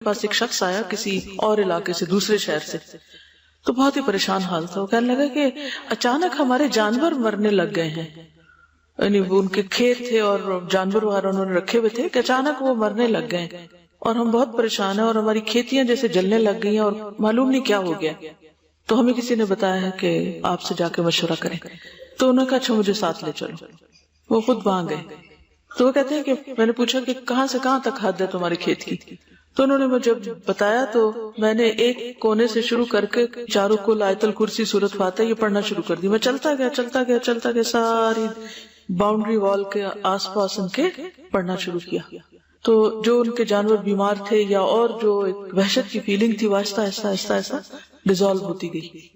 پاس ایک شخص آیا کسی اور علاقے سے، دوسرے شہر سے، تو بہت ہی پریشان حال تھا. وہ کہنے لگا کہ اچانک ہمارے جانور مرنے لگ گئے ہیں، یعنی وہ ان کے کھیت تھے اور جانور وغیرہ انہوں نے رکھے ہوئے تھے کہ اچانک وہ مرنے لگ گئے اور ہم بہت پریشان ہیں اور ہماری کھیتیاں جیسے جلنے لگ گئی ہیں اور معلوم نہیں کیا ہو گیا. تو ہمیں کسی نے بتایا ہے کہ آپ سے جا کے مشورہ کریں. تو انہوں نے کہا اچھا مجھے ساتھ لے چلو. وہ خود وہاں گئے. تو وہ کہتے ہیں کہ میں نے پوچھا کہ کہاں سے کہاں تک حد ہے تمہارے کھیت کی؟ تو انہوں نے مجھے بتایا تو میں نے ایک کونے سے شروع کر کے چاروں کو آیت الکرسی سورۃ فاتحہ یہ پڑھنا شروع کر دی. میں چلتا گیا ساری باؤنڈری وال کے آس پاس ان کے پڑھنا شروع کیا. تو جو ان کے جانور بیمار تھے یا اور جو ایک وحشت کی فیلنگ تھی وہ آہستہ ڈیزالو ہوتی گئی.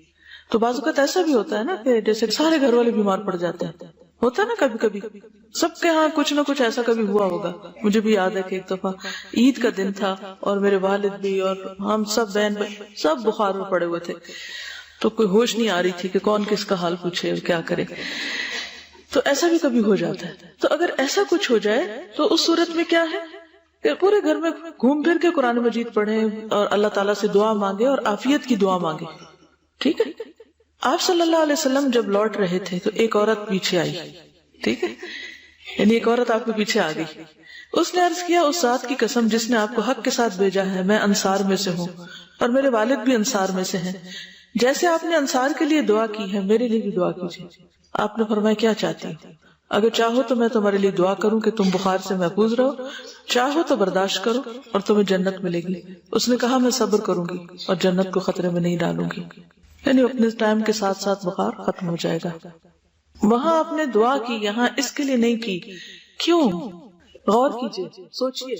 تو بعض اوقات ایسا بھی ہوتا ہے نا کہ جیسے سارے گھر والے بیمار پڑ جاتے ہیں، ہوتا ہے نا کبھی کبھی سب کے ہاں کچھ نہ کچھ ایسا کبھی ہوا ہوگا. مجھے بھی یاد ہے کہ ایک دفعہ عید کا دن تھا اور میرے والد بھی اور ہم سب بہن سب بخار میں پڑے ہوئے تھے. تو کوئی ہوش نہیں آ رہی تھی کہ کون کس کا حال پوچھے اور کیا کرے. تو ایسا بھی کبھی ہو جاتا ہے. تو اگر ایسا کچھ ہو جائے تو اس صورت میں کیا ہے کہ پورے گھر میں گھوم پھر کے قرآن مجید پڑھیں اور اللہ تعالیٰ سے دعا مانگے اور عافیت کی دعا مانگے. ٹھیک ہے. آپ صلی اللہ علیہ وسلم جب لوٹ رہے تھے تو ایک عورت پیچھے آئی. ٹھیک ہے، یعنی ایک عورت آپ کے پیچھے آ گئی. اس نے عرض کیا اس ذات کی قسم جس نے آپ کو حق کے ساتھ بھیجا ہے، میں انصار میں سے ہوں اور میرے والد بھی انصار میں سے ہیں. جیسے آپ نے انصار کے لیے دعا کی ہے میرے لیے بھی دعا کیجیے. آپ نے فرمایا کیا چاہتی ہوں؟ اگر چاہو تو میں تمہارے لیے دعا کروں کہ تم بخار سے محفوظ رہو، چاہو تو برداشت کرو اور تمہیں جنت ملے گی. اس نے کہا میں صبر کروں گی اور جنت کو خطرے میں نہیں ڈالوں گی. یعنی اپنے ٹائم کے ساتھ ساتھ بخار ختم ہو جائے گا. وہاں آپ نے دعا کی، یہاں اس کے لیے نہیں کی. کیوں؟ غور کیجئے، سوچئے.